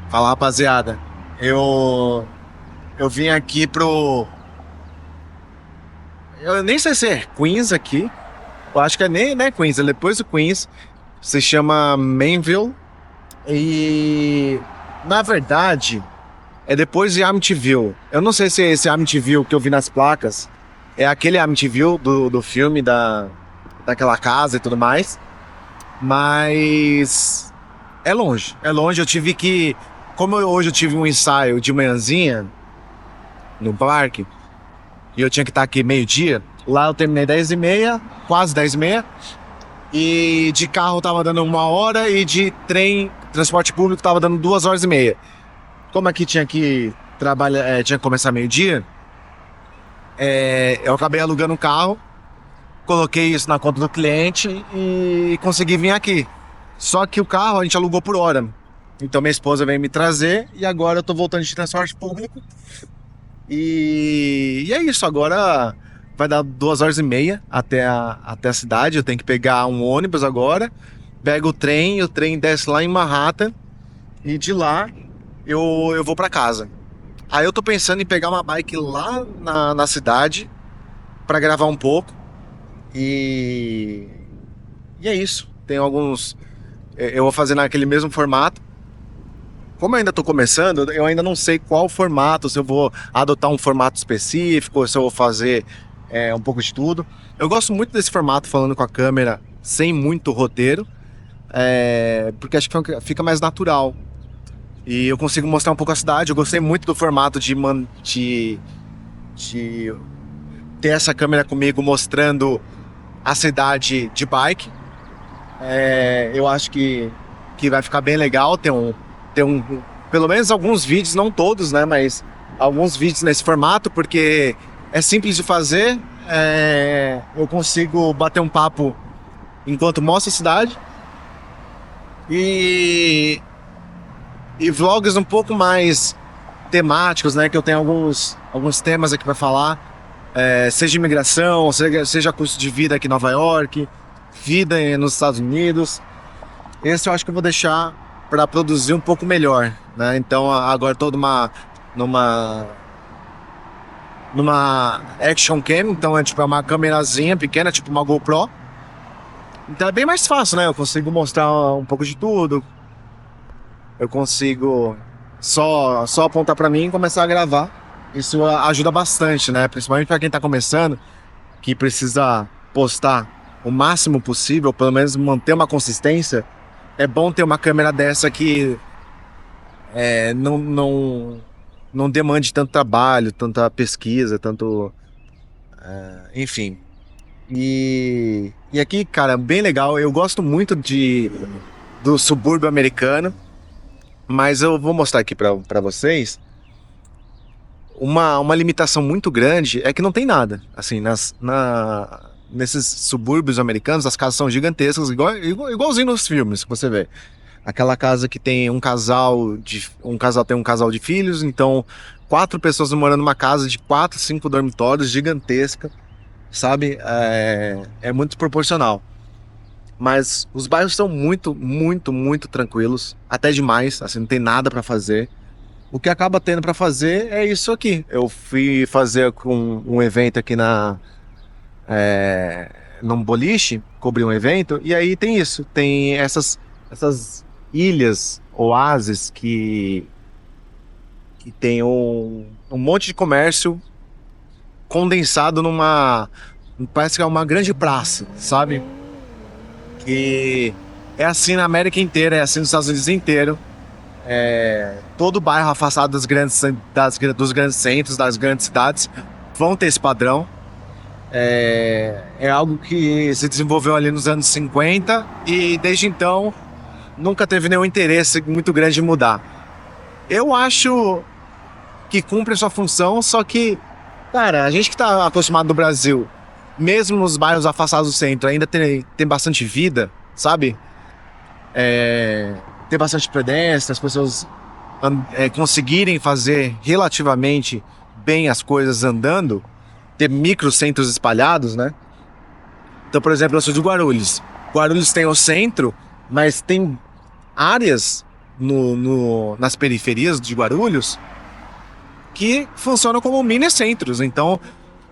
Fala, rapaziada. Eu vim aqui pro. Eu nem sei se é Queens aqui. Eu acho que nem é Queens, é depois do Queens. Se chama Mainville. E. Na verdade, é depois de Amityville. Eu não sei se é esse Amityville que eu vi nas placas. É aquele Amityville do filme daquela casa e tudo mais. Mas. É longe. É longe. Eu tive que. Hoje eu tive um ensaio de manhãzinha no parque, e eu tinha que estar aqui meio-dia. Lá eu terminei 10h30, quase 10h30. E de carro tava dando 1 hora, e de trem, transporte público, tava dando 2 horas e meia. Como aqui tinha que trabalhar, tinha que começar meio-dia, eu acabei alugando um carro, coloquei isso na conta do cliente e consegui vir aqui. Só que o carro a gente alugou por hora. Então minha esposa veio me trazer e agora eu tô voltando de transporte público. E é isso, agora vai dar 2 horas e meia até a cidade. Eu tenho que pegar um ônibus agora, pego o trem, e o trem desce lá em Manhattan, e de lá eu vou pra casa. Aí eu tô pensando em pegar uma bike lá na cidade pra gravar um pouco. E, e é isso. Tem alguns. Eu vou fazer naquele mesmo formato. Como eu ainda estou começando, eu ainda não sei qual formato, se eu vou adotar um formato específico, se eu vou fazer um pouco de tudo. Eu gosto muito desse formato, falando com a câmera, sem muito roteiro, porque acho que fica mais natural. E eu consigo mostrar um pouco a cidade. Eu gostei muito do formato de ter essa câmera comigo mostrando a cidade de bike. Eu acho que vai ficar bem legal ter pelo menos alguns vídeos, não todos, né, mas alguns vídeos nesse formato, porque é simples de fazer. Eu consigo bater um papo enquanto mostro a cidade, e, e vlogs um pouco mais temáticos, né, que eu tenho alguns temas aqui para falar, seja imigração, seja custo de vida aqui em Nova York, vida nos Estados Unidos. Esse eu acho que eu vou deixar para produzir um pouco melhor, né? Então agora estou numa action cam, então é uma câmerazinha pequena, tipo uma GoPro. Então é bem mais fácil, né? Eu consigo mostrar um pouco de tudo. Eu consigo só apontar para mim e começar a gravar. Isso ajuda bastante, né? Principalmente para quem está começando, que precisa postar o máximo possível, pelo menos manter uma consistência. É bom ter uma câmera dessa que não demande tanto trabalho, tanta pesquisa, tanto. Enfim. E aqui, cara, bem legal. Eu gosto muito do subúrbio americano, mas eu vou mostrar aqui pra vocês. Uma limitação muito grande é que não tem nada. Assim, nesses subúrbios americanos, as casas são gigantescas, igualzinho nos filmes que você vê. Aquela casa que tem tem um casal de filhos, então 4 pessoas morando numa casa de 4, 5 dormitórios, gigantesca, sabe? É muito proporcional. Mas os bairros são muito, muito, muito tranquilos, até demais, assim, não tem nada pra fazer. O que acaba tendo pra fazer é isso aqui. Eu fui fazer um evento aqui num boliche, cobrir um evento, e aí tem isso, tem essas ilhas, oásis que tem um monte de comércio condensado parece que é uma grande praça, sabe? Que é assim na América inteira, é assim nos Estados Unidos inteiro. Todo bairro afastado dos grandes centros, das grandes cidades, vão ter esse padrão. É algo que se desenvolveu ali nos anos 50, e desde então nunca teve nenhum interesse muito grande de mudar. Eu acho que cumpre a sua função, só que, cara, a gente que tá acostumado no Brasil, mesmo nos bairros afastados do centro, ainda tem bastante vida, sabe? Tem bastante pedestre, as pessoas conseguirem fazer relativamente bem as coisas andando, ter microcentros espalhados, né? Então, por exemplo, eu sou de Guarulhos. Guarulhos tem o centro, mas tem áreas nas periferias de Guarulhos que funcionam como mini centros. Então,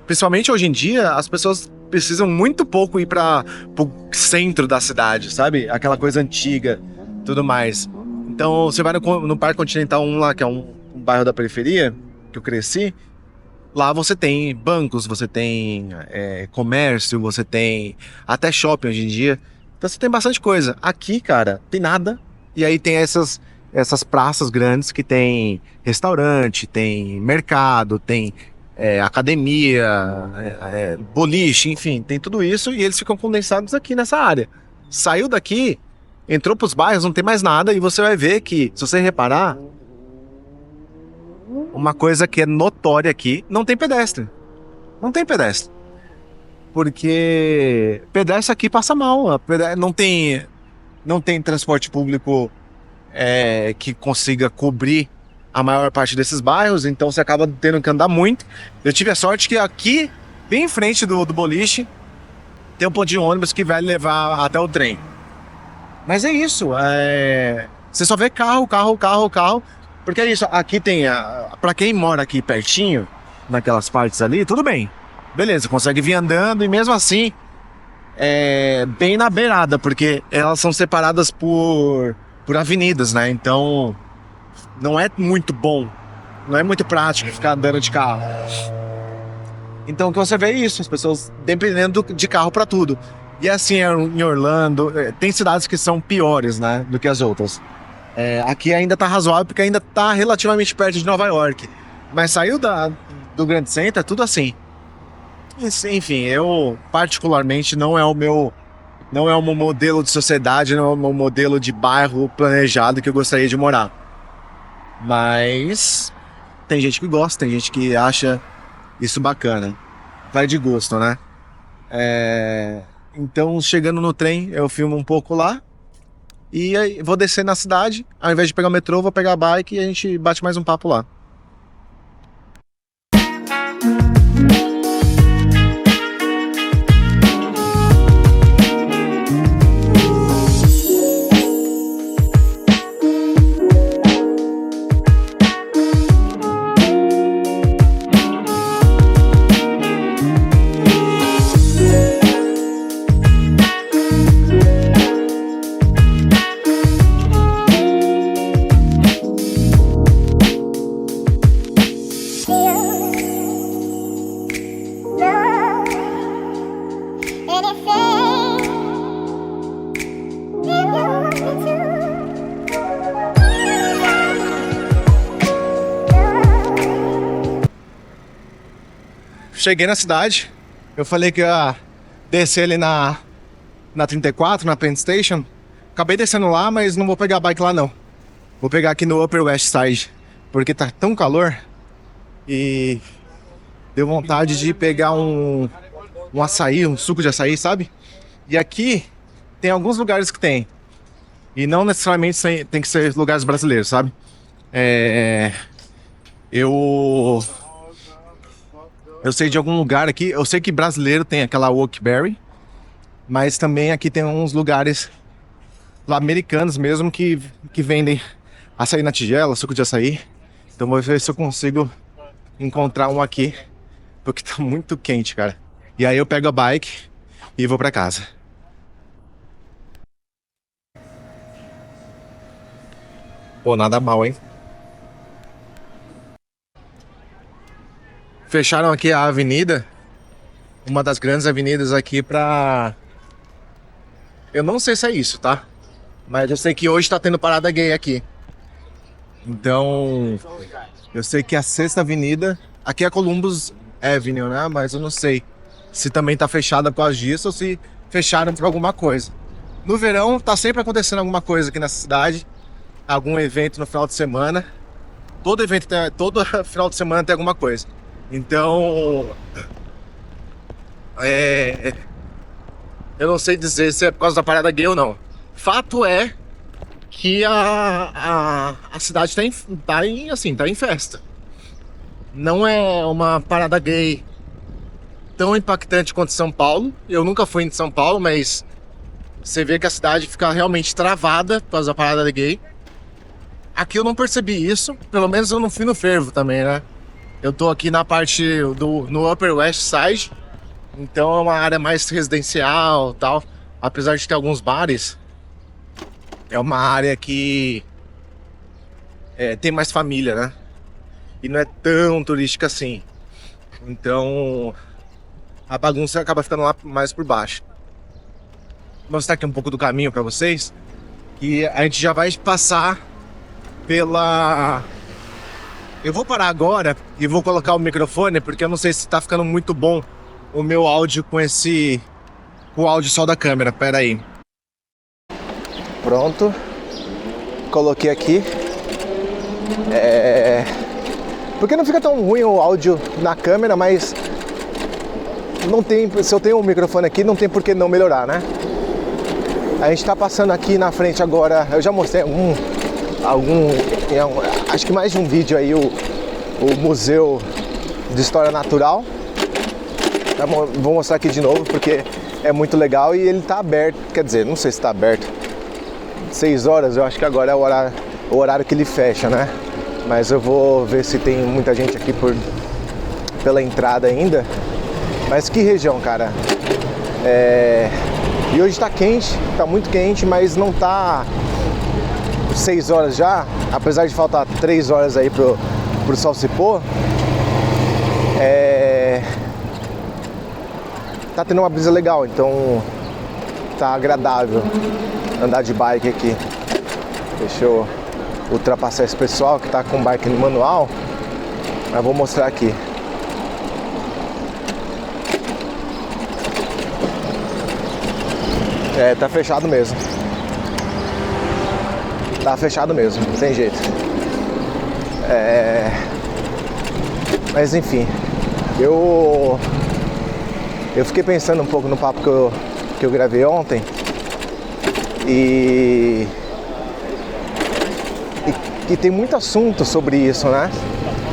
principalmente hoje em dia, as pessoas precisam muito pouco ir para o centro da cidade, sabe? Aquela coisa antiga, tudo mais. Então, você vai no Parque Continental 1 lá, que é um bairro da periferia, que eu cresci. Lá você tem bancos, você tem comércio, você tem até shopping hoje em dia. Então você tem bastante coisa. Aqui, cara, tem nada. E aí tem essas praças grandes que tem restaurante, tem mercado, tem academia, boliche, enfim, tem tudo isso e eles ficam condensados aqui nessa área. Saiu daqui, entrou pros bairros, não tem mais nada e você vai ver que, se você reparar, uma coisa que é notória aqui, não tem pedestre. Não tem pedestre. Porque pedestre aqui passa mal. Não tem transporte público que consiga cobrir a maior parte desses bairros, então você acaba tendo que andar muito. Eu tive a sorte que aqui, bem em frente do boliche, tem um ponto de ônibus que vai levar até o trem. Mas é isso. Você só vê carro. Porque é isso, aqui tem, pra quem mora aqui pertinho, naquelas partes ali, tudo bem. Beleza, consegue vir andando e mesmo assim, bem na beirada, porque elas são separadas por avenidas, né? Então, não é muito bom, não é muito prático ficar andando de carro. Então, o que você vê é isso, as pessoas dependendo de carro pra tudo. E assim, em Orlando, tem cidades que são piores, né, do que as outras. Aqui ainda tá razoável porque ainda tá relativamente perto de Nova York. Mas saiu do Grand Center, é tudo assim. Enfim, eu particularmente não é o meu modelo de sociedade, não é o meu modelo de bairro planejado que eu gostaria de morar. Mas tem gente que gosta, tem gente que acha isso bacana. Vai de gosto, né? Então, chegando no trem, eu filmo um pouco lá. E aí, vou descer na cidade, ao invés de pegar o metrô, vou pegar a bike e a gente bate mais um papo lá. Cheguei na cidade, eu falei que ia descer ali na 34, na Penn Station. Acabei descendo lá, mas não vou pegar a bike lá não. Vou pegar aqui no Upper West Side, porque tá tão calor e deu vontade de pegar um açaí, um suco de açaí, sabe? E aqui tem alguns lugares que tem. E não necessariamente tem que ser lugares brasileiros, sabe? Eu sei de algum lugar aqui, eu sei que brasileiro tem aquela Oakberry, mas também aqui tem uns lugares lá americanos mesmo que vendem açaí na tigela, suco de açaí. Então vou ver se eu consigo encontrar um aqui, porque tá muito quente, cara. E aí eu pego a bike e vou pra casa. Pô, nada mal, hein? Fecharam aqui a avenida, uma das grandes avenidas aqui pra... Eu não sei se é isso, tá? Mas eu sei que hoje tá tendo parada gay aqui. Então, eu sei que a sexta avenida... Aqui é Columbus Avenue, né? Mas eu não sei se também tá fechada por causa disso ou se fecharam por alguma coisa. No verão, tá sempre acontecendo alguma coisa aqui nessa cidade. Algum evento no final de semana. Todo final de semana tem alguma coisa. Então, eu não sei dizer se é por causa da parada gay ou não. Fato é que a cidade tá em festa. Não é uma parada gay tão impactante quanto São Paulo. Eu nunca fui em São Paulo, mas você vê que a cidade fica realmente travada por causa da parada gay. Aqui eu não percebi isso, pelo menos eu não fui no fervo também, né? Eu tô aqui na parte no Upper West Side, então é uma área mais residencial e tal. Apesar de ter alguns bares, é uma área que tem mais família, né? E não é tão turística assim. Então a bagunça acaba ficando lá mais por baixo. Vou mostrar aqui um pouco do caminho pra vocês. E a gente já vai passar pela... Eu vou parar agora e vou colocar o microfone, porque eu não sei se tá ficando muito bom o meu áudio com o áudio só da câmera. Pera aí. Pronto. Coloquei aqui. Porque não fica tão ruim o áudio na câmera, mas não tem, se eu tenho um microfone aqui, não tem por que não melhorar, né? A gente tá passando aqui na frente agora, eu já mostrei acho que mais de um vídeo aí, o Museu de História Natural. Vou mostrar aqui de novo porque é muito legal e ele tá aberto, quer dizer, não sei se tá aberto. 6 horas, eu acho que agora é o horário que ele fecha, né? Mas eu vou ver se tem muita gente aqui pela entrada ainda. Mas que região, cara. E hoje tá quente, tá muito quente, mas não tá 6 horas já. Apesar de faltar 3 horas aí pro sol se pôr. Tá tendo uma brisa legal, então tá agradável andar de bike aqui. Deixa eu ultrapassar esse pessoal que tá com bike no manual, mas vou mostrar aqui. Tá fechado mesmo. Tá fechado mesmo, não tem jeito. Mas enfim, eu fiquei pensando um pouco no papo que eu gravei ontem e tem muito assunto sobre isso, né?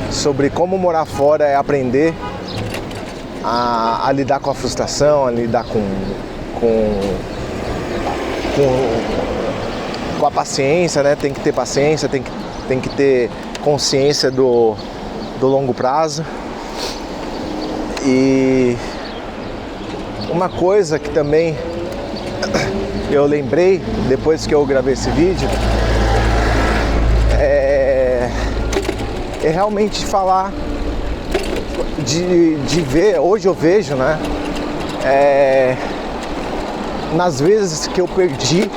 Sobre como morar fora é aprender a lidar com a frustração, a lidar com a paciência, né? Tem que ter paciência, tem que ter consciência do longo prazo. E uma coisa que também eu lembrei depois que eu gravei esse vídeo é realmente falar de ver, hoje eu vejo, né? Nas vezes que eu perdi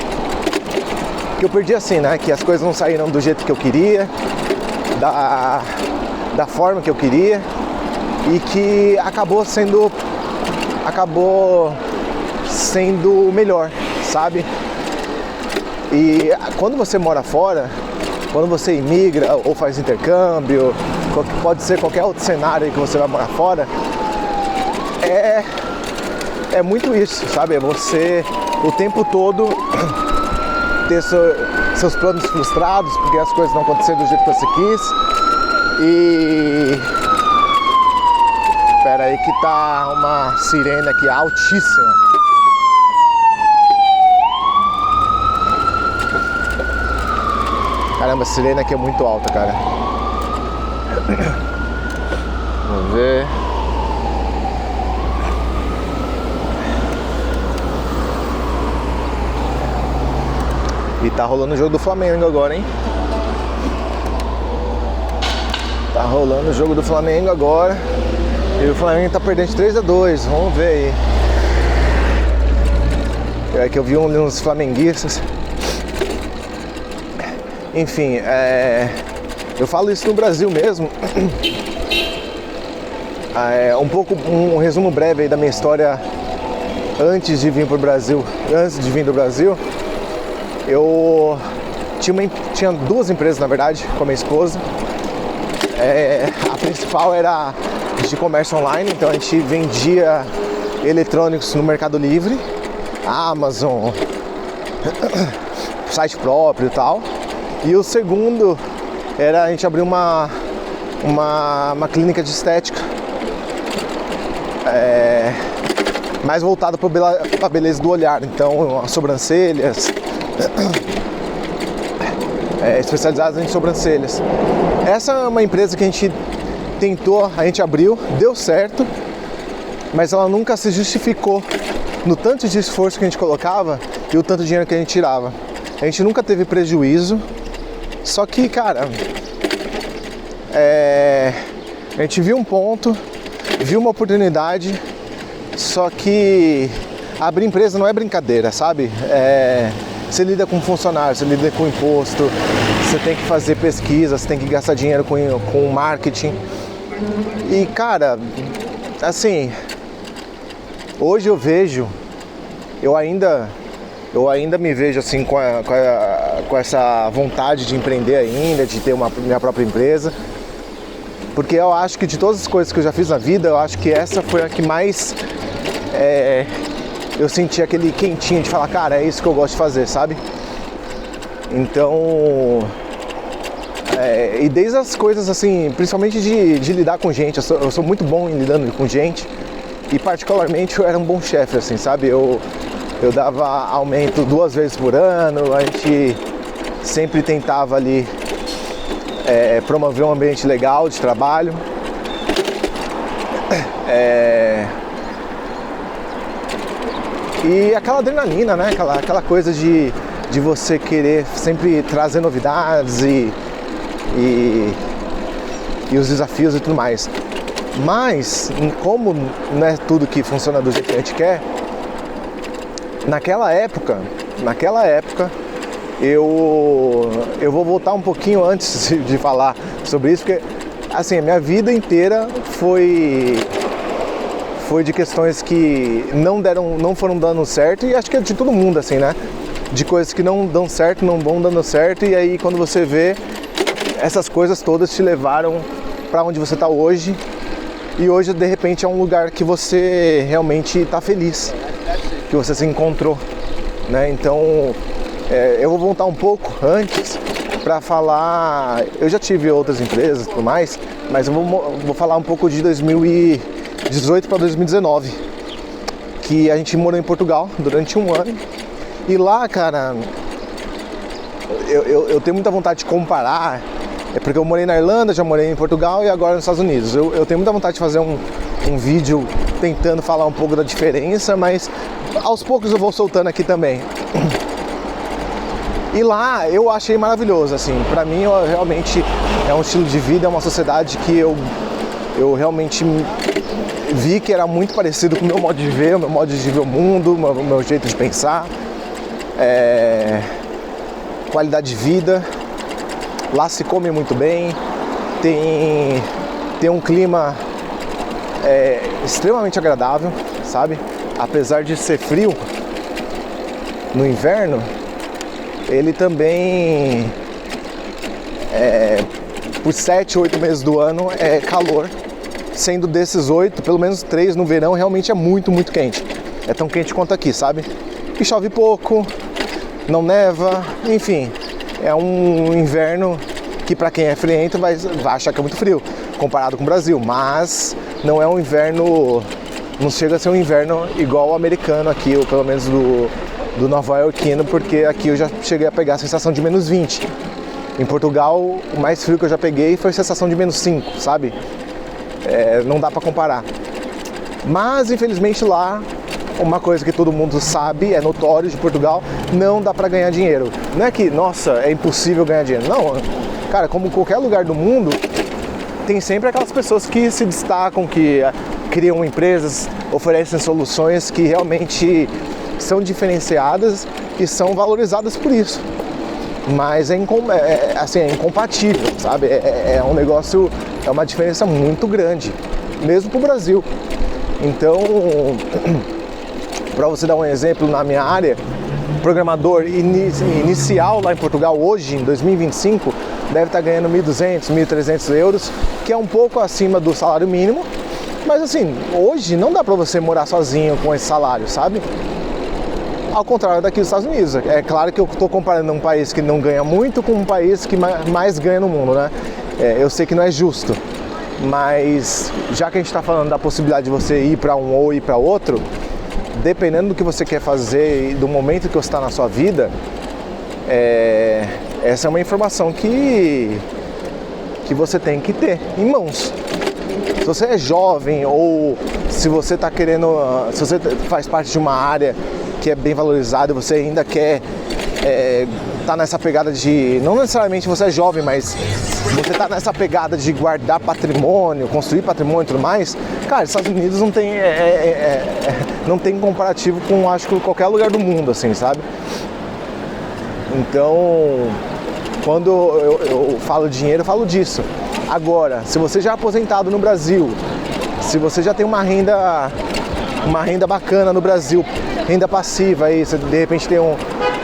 assim, né? Que as coisas não saíram do jeito que eu queria, da forma que eu queria, e que acabou sendo melhor, sabe? E quando você mora fora, quando você imigra ou faz intercâmbio, pode ser qualquer outro cenário que você vai morar fora, é muito isso, sabe? É você o tempo todo ter seus planos frustrados porque as coisas não aconteceram do jeito que você quis. E espera aí que tá uma sirene aqui altíssima. Caramba, a sirene aqui é muito alta, cara. Vamos ver. E tá rolando o jogo do Flamengo agora, hein? Tá rolando o jogo do Flamengo agora. E o Flamengo tá perdendo de 3-2. Vamos ver aí. É que eu vi uns flamenguistas. Enfim, eu falo isso no Brasil mesmo. Um resumo breve aí da minha história antes de vir pro Brasil. Antes de vir do Brasil, eu tinha 2 empresas, na verdade, com a minha esposa. A principal era de comércio online, então a gente vendia eletrônicos no Mercado Livre, Amazon, site próprio e tal. E o segundo era a gente abrir uma clínica de estética, mais voltada para a beleza do olhar, então as sobrancelhas, especializadas em sobrancelhas. Essa é uma empresa que a gente tentou, a gente abriu, deu certo, mas ela nunca se justificou no tanto de esforço que a gente colocava e o tanto de dinheiro que a gente tirava. A gente nunca teve prejuízo, só que, cara, a gente viu um ponto, viu uma oportunidade, só que abrir empresa não é brincadeira, sabe? Você lida com funcionário, você lida com imposto, você tem que fazer pesquisa, você tem que gastar dinheiro com marketing. E, cara, assim, hoje eu ainda me vejo assim com essa vontade de empreender ainda, de ter minha própria empresa. Porque eu acho que de todas as coisas que eu já fiz na vida, eu acho que essa foi a que mais eu senti aquele quentinho de falar, cara, é isso que eu gosto de fazer, sabe? Então, e desde as coisas assim, principalmente de lidar com gente, eu sou muito bom em lidando com gente, e particularmente eu era um bom chefe, assim, sabe? Eu dava aumento 2 vezes por ano, a gente sempre tentava ali promover um ambiente legal de trabalho. E aquela adrenalina, né? Aquela coisa de você querer sempre trazer novidades e os desafios e tudo mais. Mas, como não é tudo que funciona do jeito que a gente quer, naquela época, eu vou voltar um pouquinho antes de falar sobre isso, porque assim, a minha vida inteira foi de questões que não foram dando certo, e acho que é de todo mundo assim, né? De coisas que não dão certo, não vão dando certo, e aí quando você vê, essas coisas todas te levaram para onde você está hoje, e hoje de repente é um lugar que você realmente está feliz, que você se encontrou, né? Então eu vou voltar um pouco antes para falar. Eu já tive outras empresas e tudo mais, mas eu vou falar um pouco de 2018 para 2019, que a gente morou em Portugal durante 1 ano. E lá, cara, eu tenho muita vontade de comparar, porque eu morei na Irlanda, já morei em Portugal e agora nos Estados Unidos. Eu tenho muita vontade de fazer um vídeo tentando falar um pouco da diferença, mas aos poucos eu vou soltando aqui também. E lá eu achei maravilhoso, assim, pra mim realmente é um estilo de vida, é uma sociedade que eu realmente vi que era muito parecido com o meu modo de ver, o meu modo de ver o mundo, o meu jeito de pensar, qualidade de vida. Lá se come muito bem, tem um clima extremamente agradável, sabe? Apesar de ser frio no inverno, ele também, por 7, 8 meses do ano, é calor. Sendo desses 8, pelo menos 3 no verão, realmente é muito, muito quente. É tão quente quanto aqui, sabe? E chove pouco, não neva, enfim. É um inverno que pra quem é friento vai achar que é muito frio, comparado com o Brasil. Mas não é um inverno, não chega a ser um inverno igual o americano aqui, ou pelo menos do nova-iorquino, porque aqui eu já cheguei a pegar a sensação de -20. Em Portugal, o mais frio que eu já peguei foi a sensação de -5, sabe? Não dá pra comparar. Mas, infelizmente, lá, uma coisa que todo mundo sabe, é notório de Portugal, não dá pra ganhar dinheiro. Não é que, nossa, é impossível ganhar dinheiro. Não, cara, como qualquer lugar do mundo, tem sempre aquelas pessoas que se destacam, que criam empresas, oferecem soluções que realmente são diferenciadas e são valorizadas por isso. Mas é incompatível, sabe? É um negócio, é uma diferença muito grande, mesmo pro Brasil. Então, para você dar um exemplo, na minha área, programador inicial lá em Portugal hoje, em 2025, deve estar ganhando 1.200, 1.300 euros, que é um pouco acima do salário mínimo. Mas assim, hoje não dá para você morar sozinho com esse salário, sabe? Ao contrário daqui dos Estados Unidos. É claro que eu estou comparando um país que não ganha muito com um país que mais ganha no mundo, né? Eu sei que não é justo, mas já que a gente está falando da possibilidade de você ir para um ou ir para outro, dependendo do que você quer fazer e do momento que você está na sua vida, é Essa é uma informação que você tem que ter em mãos. Se você é jovem ou se você está querendo, se você faz parte de uma área que é bem valorizada e você ainda quer tá nessa pegada de, não necessariamente você é jovem, mas você tá nessa pegada de guardar patrimônio, construir patrimônio e tudo mais, cara, Estados Unidos não tem comparativo com, acho que, qualquer lugar do mundo, assim, sabe? Então, quando eu falo dinheiro, eu falo disso. Agora, se você já é aposentado no Brasil, se você já tem uma renda bacana no Brasil, renda passiva, aí você de repente tem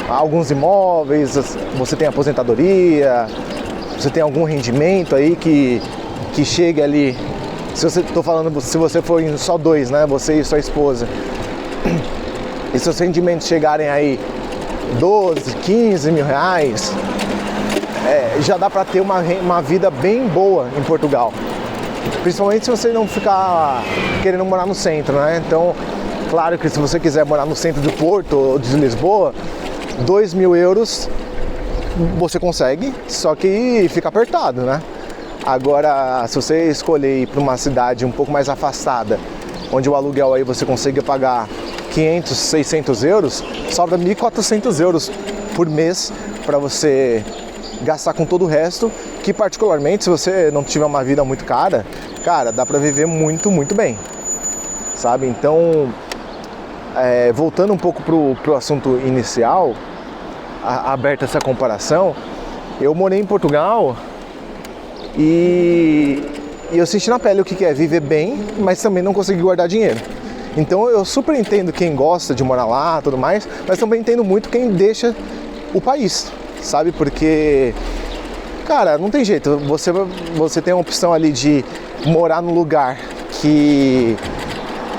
alguns imóveis, você tem aposentadoria, você tem algum rendimento aí que chegue ali, se você for em só dois, né, você e sua esposa, e seus rendimentos chegarem aí 12, 15 mil reais, já dá para ter uma vida bem boa em Portugal. Principalmente se você não ficar querendo morar no centro, né? Então, claro que se você quiser morar no centro do Porto ou de Lisboa, 2 mil euros você consegue, só que fica apertado, né? Agora, se você escolher ir para uma cidade um pouco mais afastada, onde o aluguel aí você consiga pagar 500, 600 euros, sobra 1.400 euros por mês para você gastar com todo o resto, que particularmente, se você não tiver uma vida muito cara, cara, dá para viver muito, muito bem, sabe? Então, voltando um pouco pro assunto inicial, aberta essa comparação, eu morei em Portugal e eu senti na pele o que é viver bem, mas também não conseguir guardar dinheiro. Então eu super entendo quem gosta de morar lá e tudo mais, mas também entendo muito quem deixa o país, sabe? Porque, cara, não tem jeito, você tem a opção ali de morar num lugar que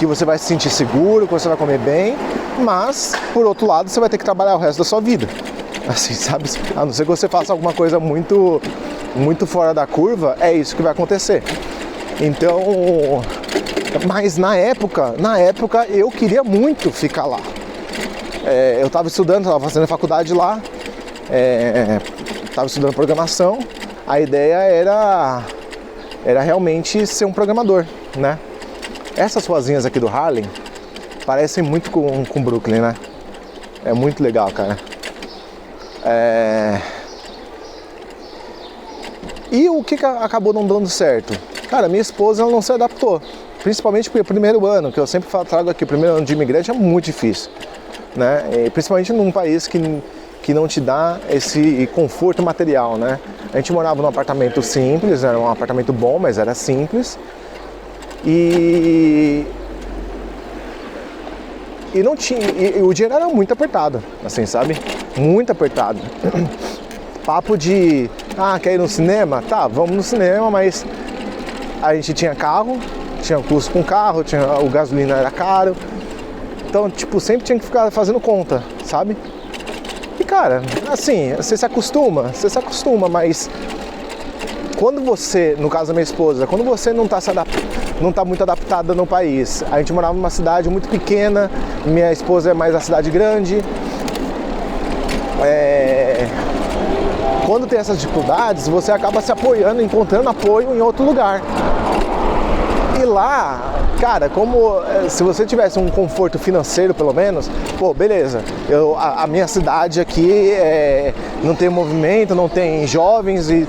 você vai se sentir seguro, que você vai comer bem, mas, por outro lado, você vai ter que trabalhar o resto da sua vida, assim, sabe? A não ser que você faça alguma coisa muito, muito fora da curva, é isso que vai acontecer. Então, mas na época eu queria muito ficar lá. Eu estava estudando, estava fazendo faculdade lá, estava estudando programação, a ideia era realmente ser um programador, né? Essas ruazinhas aqui do Harlem parecem muito com Brooklyn, né? É muito legal, cara. E o que acabou não dando certo? Cara, minha esposa ela não se adaptou. Principalmente porque o primeiro ano, que eu sempre trago aqui, o primeiro ano de imigrante é muito difícil, né? E principalmente num país que não te dá esse conforto material, né? A gente morava num apartamento simples, era um apartamento bom, mas era simples. E não tinha, e o dinheiro era muito apertado, assim, sabe? Muito apertado. Papo de, quer ir no cinema? Tá, vamos no cinema, mas a gente tinha carro, tinha custo com carro, o gasolina era caro. Então, tipo, sempre tinha que ficar fazendo conta, sabe? E, cara, assim, você se acostuma, mas quando você, no caso da minha esposa, quando você não tá muito adaptada no país, a gente morava numa cidade muito pequena, minha esposa é mais a cidade grande, quando tem essas dificuldades, você acaba se apoiando, encontrando apoio em outro lugar. E lá, cara, se você tivesse um conforto financeiro pelo menos, pô, beleza, a minha cidade aqui não tem movimento, não tem jovens e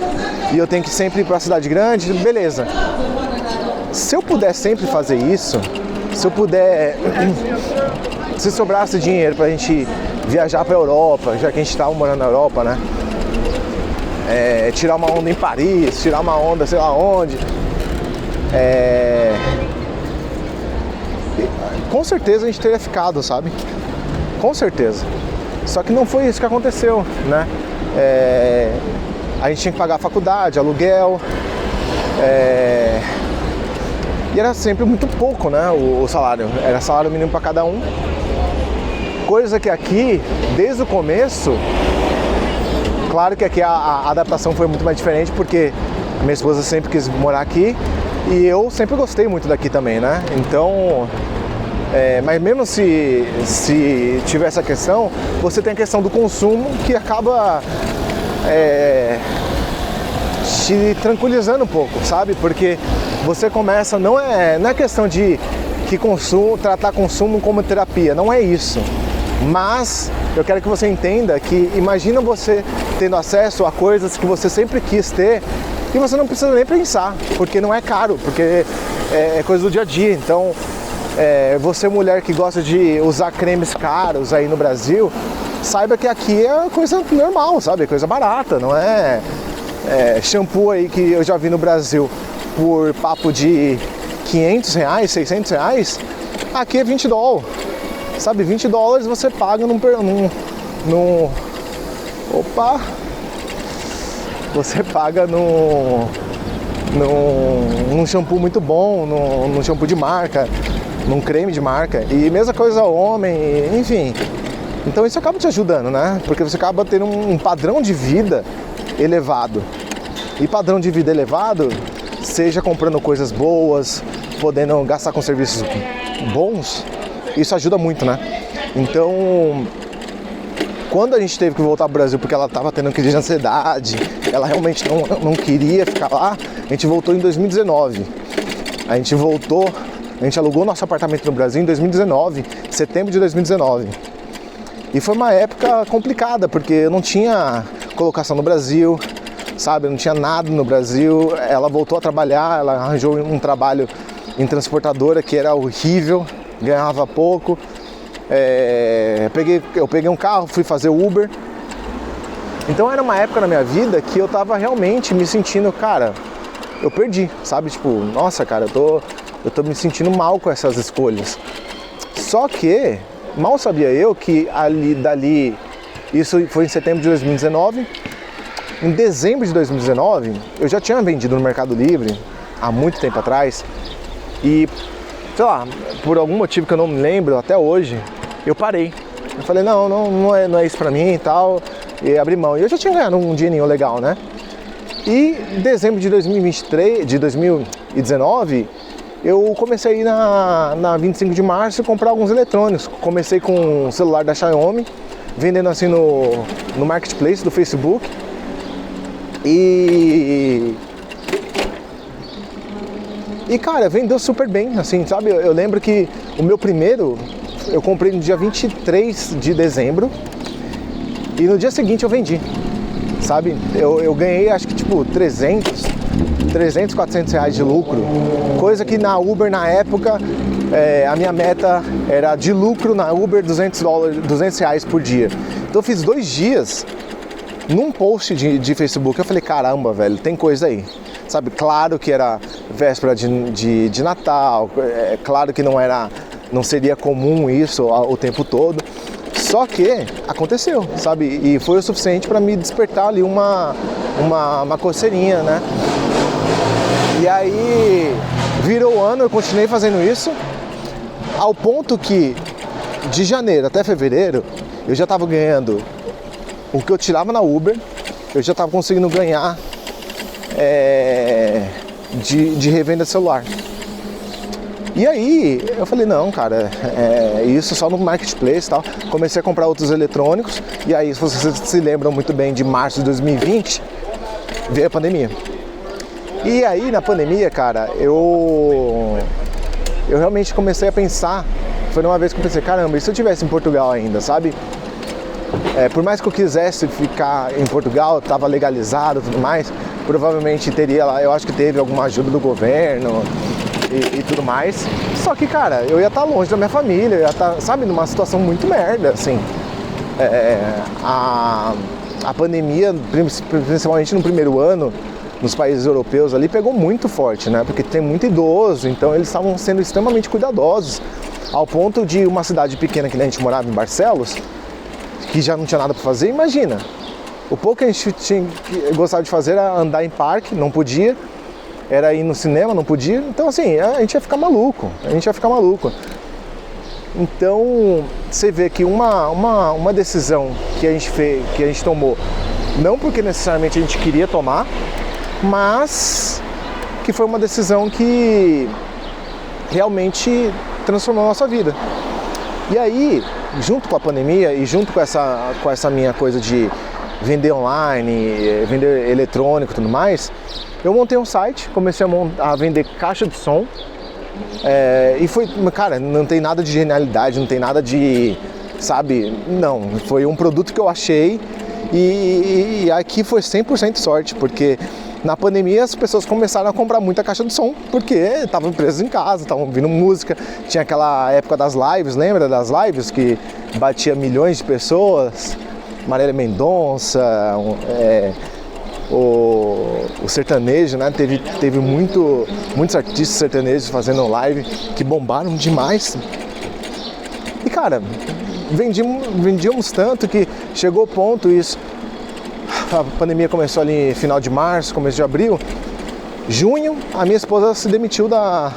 eu tenho que sempre ir para a cidade grande, beleza. Se eu puder sempre fazer isso, se sobrasse dinheiro pra gente viajar pra Europa, já que a gente tava morando na Europa, né? Tirar uma onda em Paris, tirar uma onda sei lá onde. Com certeza a gente teria ficado, sabe? Com certeza. Só que não foi isso que aconteceu, né? A gente tinha que pagar a faculdade, aluguel, e era sempre muito pouco, né? O salário. Era salário mínimo para cada um. Coisa que aqui, desde o começo, claro que aqui a adaptação foi muito mais diferente, porque a minha esposa sempre quis morar aqui e eu sempre gostei muito daqui também, né? Então, mas mesmo se tiver essa questão, você tem a questão do consumo que acaba te tranquilizando um pouco, sabe? Porque você começa, não é questão de que tratar consumo como terapia, não é isso. Mas eu quero que você entenda que imagina você tendo acesso a coisas que você sempre quis ter e você não precisa nem pensar, porque não é caro, porque é coisa do dia a dia. Então, você mulher que gosta de usar cremes caros aí no Brasil, saiba que aqui é coisa normal, sabe? Coisa barata, não é shampoo aí que eu já vi no Brasil por papo de R$500, R$600, aqui é $20, sabe? $20 você paga você paga num shampoo muito bom, num shampoo de marca, num creme de marca, e mesma coisa homem, enfim. Então isso acaba te ajudando, né? Porque você acaba tendo um padrão de vida elevado. E padrão de vida elevado, seja comprando coisas boas, podendo gastar com serviços bons, isso ajuda muito, né? Então, quando a gente teve que voltar pro Brasil porque ela estava tendo crise de ansiedade, ela realmente não queria ficar lá, a gente voltou em 2019. A gente alugou nosso apartamento no Brasil em 2019, setembro de 2019. E foi uma época complicada, porque eu não tinha colocação no Brasil, sabe? Eu não tinha nada no Brasil. Ela voltou a trabalhar, ela arranjou um trabalho em transportadora que era horrível, ganhava pouco. Eu peguei um carro, fui fazer Uber. Então era uma época na minha vida que eu tava realmente me sentindo, cara, eu perdi, sabe? Tipo, nossa, cara, eu tô me sentindo mal com essas escolhas. Só que mal sabia eu que dali, isso foi em setembro de 2019, em dezembro de 2019, eu já tinha vendido no Mercado Livre, há muito tempo atrás, e, sei lá, por algum motivo que eu não me lembro até hoje, eu parei. Eu falei, não é isso pra mim e tal, e abri mão. E eu já tinha ganhado um dinheirinho legal, né? E em dezembro de 2019, eu comecei a ir na 25 de março comprar alguns eletrônicos. Comecei com um celular da Xiaomi, vendendo assim no marketplace do Facebook. E cara, vendeu super bem, assim, sabe? Eu lembro que o meu primeiro eu comprei no dia 23 de dezembro e no dia seguinte eu vendi, sabe? Eu ganhei acho que tipo 300, 400 reais de lucro, coisa que na Uber na época a minha meta era de lucro na Uber $200 reais por dia. Então eu fiz 2 dias num post de Facebook. Eu falei, caramba, velho, tem coisa aí, sabe? Claro que era véspera de Natal, claro que não seria comum isso o tempo todo, só que aconteceu, sabe? E foi o suficiente para me despertar ali uma coceirinha, né? E aí virou o ano, eu continuei fazendo isso, ao ponto que de janeiro até fevereiro eu já estava ganhando o que eu tirava na Uber, eu já estava conseguindo ganhar de revenda de celular. E aí eu falei, não, cara, isso só no marketplace e tal. Comecei a comprar outros eletrônicos, e aí, se vocês se lembram muito bem, de março de 2020 veio a pandemia. E aí na pandemia, cara, eu realmente comecei a pensar, foi uma vez que eu pensei, caramba, e se eu estivesse em Portugal ainda, sabe? Por mais que eu quisesse ficar em Portugal, estava legalizado e tudo mais, provavelmente teria lá, eu acho que teve alguma ajuda do governo e tudo mais. Só que, cara, eu ia estar longe da minha família, eu ia estar, sabe, numa situação muito merda, assim. A pandemia, principalmente no primeiro ano, nos países europeus ali, pegou muito forte, né? Porque tem muito idoso, então eles estavam sendo extremamente cuidadosos, ao ponto de uma cidade pequena que a gente morava, em Barcelos, que já não tinha nada para fazer. Imagina, o pouco que a gente gostava de fazer era andar em parque, não podia, era ir no cinema, não podia. Então assim, a gente ia ficar maluco, Então você vê que uma decisão que a gente fez, que a gente tomou, não porque necessariamente a gente queria tomar, mas que foi uma decisão que realmente transformou a nossa vida. E aí, junto com a pandemia e junto com essa minha coisa de vender online, vender eletrônico e tudo mais, eu montei um site, comecei a vender caixa de som. E foi, cara, não tem nada de genialidade, não tem nada de, sabe, não, foi um produto que eu achei e aqui foi 100% sorte, porque na pandemia as pessoas começaram a comprar muita caixa de som, porque estavam presos em casa, estavam ouvindo música, tinha aquela época das lives, lembra das lives que batia milhões de pessoas, Marília Mendonça, o sertanejo, né? Teve muitos artistas sertanejos fazendo live que bombaram demais. E cara, vendíamos tanto que chegou o ponto isso. A pandemia começou ali no final de março, começo de abril. Junho, a minha esposa se demitiu da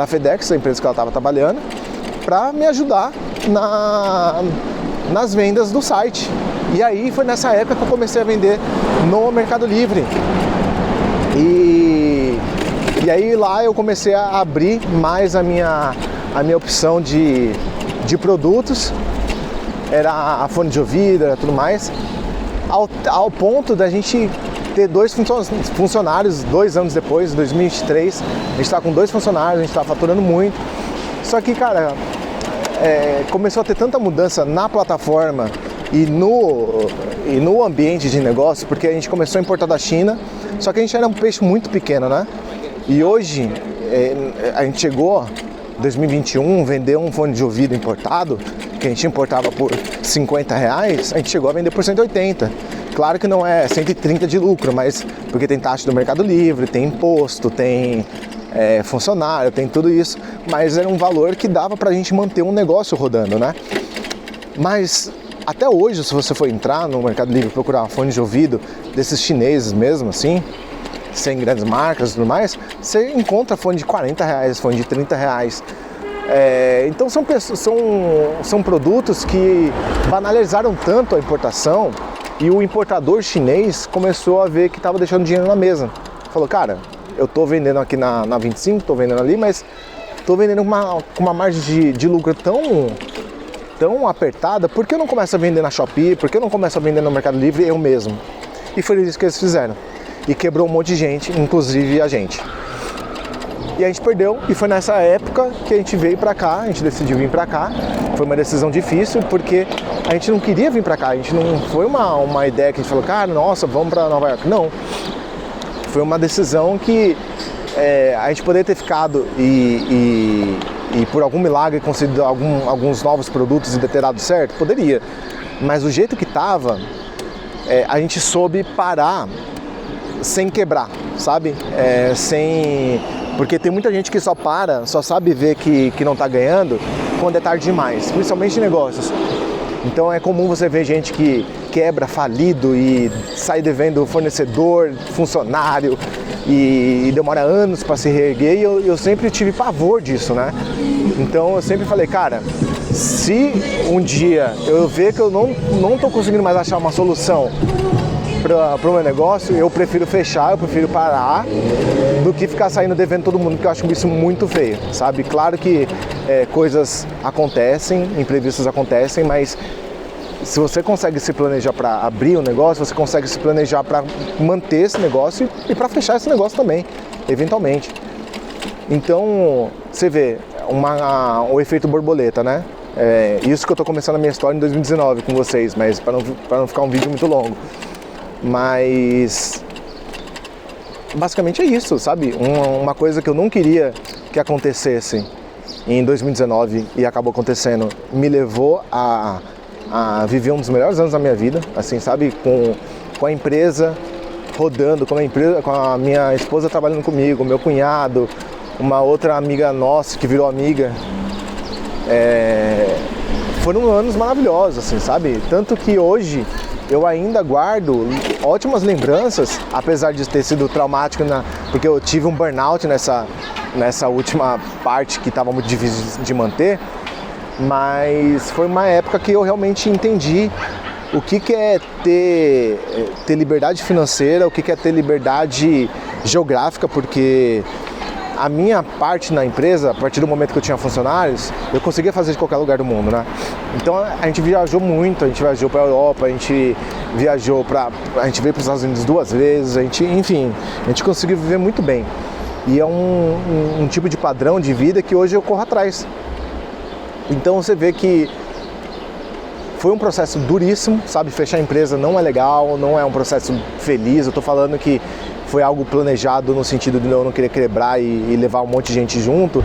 FedEx, a empresa que ela estava trabalhando, para me ajudar nas vendas do site. E aí foi nessa época que eu comecei a vender no Mercado Livre. E aí lá eu comecei a abrir mais a minha opção de produtos. Era a fone de ouvido, era tudo mais. Ao ponto da gente ter 2 funcionários 2 anos depois, em 2023. A gente está com 2 funcionários, a gente está faturando muito. Só que, cara, começou a ter tanta mudança na plataforma e no ambiente de negócio, porque a gente começou a importar da China, só que a gente era um peixe muito pequeno, né? E hoje a gente chegou, em 2021, vender um fone de ouvido importado, que a gente importava por R$50, a gente chegou a vender por 180. Claro que não é 130 de lucro, mas porque tem taxa do Mercado Livre, tem imposto, tem funcionário, tem tudo isso, mas era um valor que dava pra gente manter um negócio rodando, né? Mas até hoje, se você for entrar no Mercado Livre e procurar fone de ouvido desses chineses mesmo, assim, sem grandes marcas e tudo mais, você encontra fone de R$40, fone de R$30. Então são produtos que banalizaram tanto a importação e o importador chinês começou a ver que estava deixando dinheiro na mesa. Falou, cara, eu estou vendendo aqui na 25, estou vendendo ali, mas estou vendendo com uma margem de lucro tão apertada, por que eu não começo a vender na Shopee? Por que eu não começo a vender no Mercado Livre eu mesmo? E foi isso que eles fizeram. E quebrou um monte de gente, inclusive a gente. E a gente perdeu, e foi nessa época que a gente veio pra cá, a gente decidiu vir pra cá. Foi uma decisão difícil, porque a gente não queria vir pra cá, a gente não foi uma ideia que a gente falou, cara, nossa, vamos pra Nova York. Não, foi uma decisão que a gente poderia ter ficado e por algum milagre conseguido alguns novos produtos e ter dado certo, poderia. Mas o jeito que tava, a gente soube parar sem quebrar, sabe? Porque tem muita gente que só sabe ver que não tá ganhando quando é tarde demais, principalmente em negócios. Então é comum você ver gente que quebra, falido e sai devendo fornecedor, funcionário e demora anos para se reerguer, e eu sempre tive pavor disso, né? Então eu sempre falei, cara, se um dia eu ver que eu não tô conseguindo mais achar uma solução para o meu negócio, eu prefiro fechar, eu prefiro parar do que ficar saindo devendo todo mundo, porque eu acho isso muito feio, sabe? Claro que coisas acontecem, imprevistos acontecem, mas se você consegue se planejar para abrir um negócio, você consegue se planejar para manter esse negócio e para fechar esse negócio também, eventualmente. Então, você vê o efeito borboleta, né? Isso que eu estou começando a minha história em 2019 com vocês, mas para não ficar um vídeo muito longo. Mas basicamente é isso, sabe? Uma coisa que eu não queria que acontecesse em 2019 e acabou acontecendo, me levou a viver um dos melhores anos da minha vida, assim, sabe? Com a empresa rodando, com a minha esposa trabalhando comigo, meu cunhado, uma outra amiga nossa que virou amiga. Foram anos maravilhosos, assim, sabe? Tanto que hoje eu ainda guardo ótimas lembranças, apesar de ter sido traumático, porque eu tive um burnout nessa última parte que estava muito difícil de manter, mas foi uma época que eu realmente entendi o que é ter liberdade financeira, o que é ter liberdade geográfica, porque a minha parte na empresa, a partir do momento que eu tinha funcionários, eu conseguia fazer de qualquer lugar do mundo, né? Então a gente viajou muito, a gente viajou para a Europa, a gente veio para os Estados Unidos 2 vezes, enfim, a gente conseguiu viver muito bem. E é um tipo de padrão de vida que hoje eu corro atrás. Então você vê que foi um processo duríssimo, sabe? Fechar a empresa não é legal, não é um processo feliz. Eu tô falando que foi algo planejado no sentido de eu não querer quebrar e levar um monte de gente junto,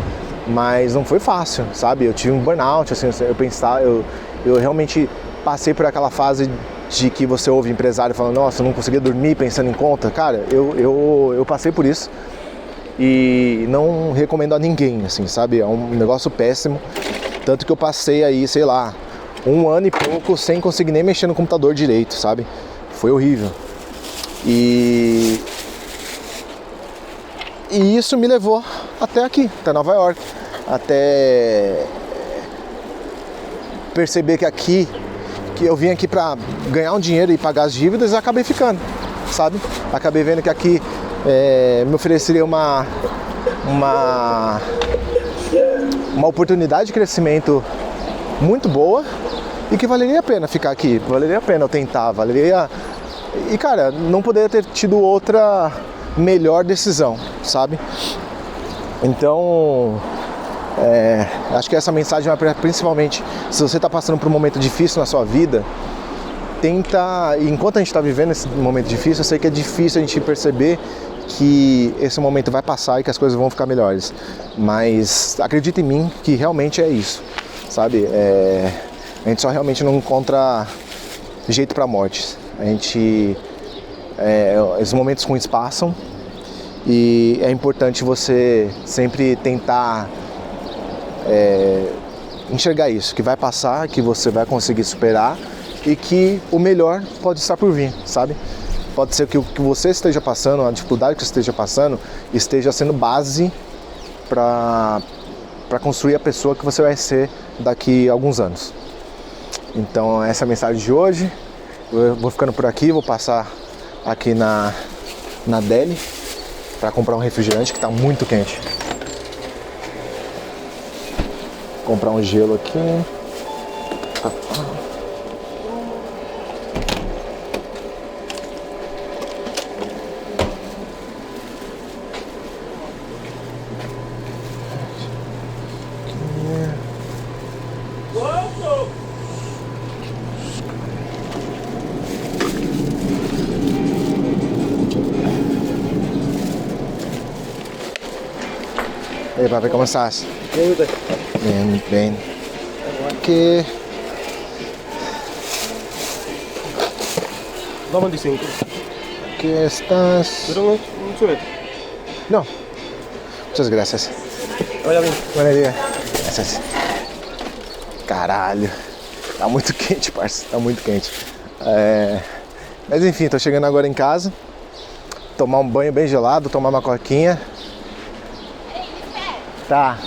mas não foi fácil, sabe? Eu tive um burnout, assim, eu realmente passei por aquela fase de que você ouve empresário falando, nossa, eu não conseguia dormir pensando em conta. Cara, eu passei por isso e não recomendo a ninguém, assim, sabe? É um negócio péssimo, tanto que eu passei aí, sei lá, 1 ano e pouco sem conseguir nem mexer no computador direito, sabe? Foi horrível. E isso me levou até aqui, até Nova York, até perceber que eu vim aqui para ganhar um dinheiro e pagar as dívidas e acabei ficando, sabe? Acabei vendo que aqui me ofereceria uma oportunidade de crescimento muito boa e que valeria a pena ficar aqui, valeria a pena eu tentar, valeria... E cara, não poderia ter tido outra melhor decisão, sabe? Então, acho que essa mensagem é principalmente, se você está passando por um momento difícil na sua vida, tenta, enquanto a gente está vivendo esse momento difícil, eu sei que é difícil a gente perceber que esse momento vai passar e que as coisas vão ficar melhores, mas acredita em mim que realmente é isso, sabe? A gente só realmente não encontra jeito para morte. A gente, esses momentos ruins passam e é importante você sempre tentar enxergar isso, que vai passar, que você vai conseguir superar e que o melhor pode estar por vir, sabe? Pode ser que o que você esteja passando, a dificuldade que você esteja passando, esteja sendo base para construir a pessoa que você vai ser daqui a alguns anos. Então essa é a mensagem de hoje. Eu vou ficando por aqui, vou passar aqui na Deli para comprar um refrigerante que está muito quente. Vou comprar um gelo aqui. E aí, papi, ¿cómo estás? Bien, bien. Aquí. 2.25. Aquí estás. ¿Pero un chulete? No. Muchas gracias. Vaya bem. Bom dia. Graças. Caralho. Tá muito quente, parça. Tá muito quente. Mas enfim, tô chegando agora em casa. Tomar um banho bem gelado, tomar uma coquinha. Tá.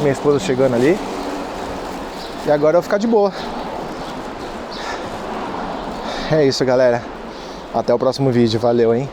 Minha esposa chegando ali. E agora eu vou ficar de boa. É isso, galera. Até o próximo vídeo. Valeu, hein?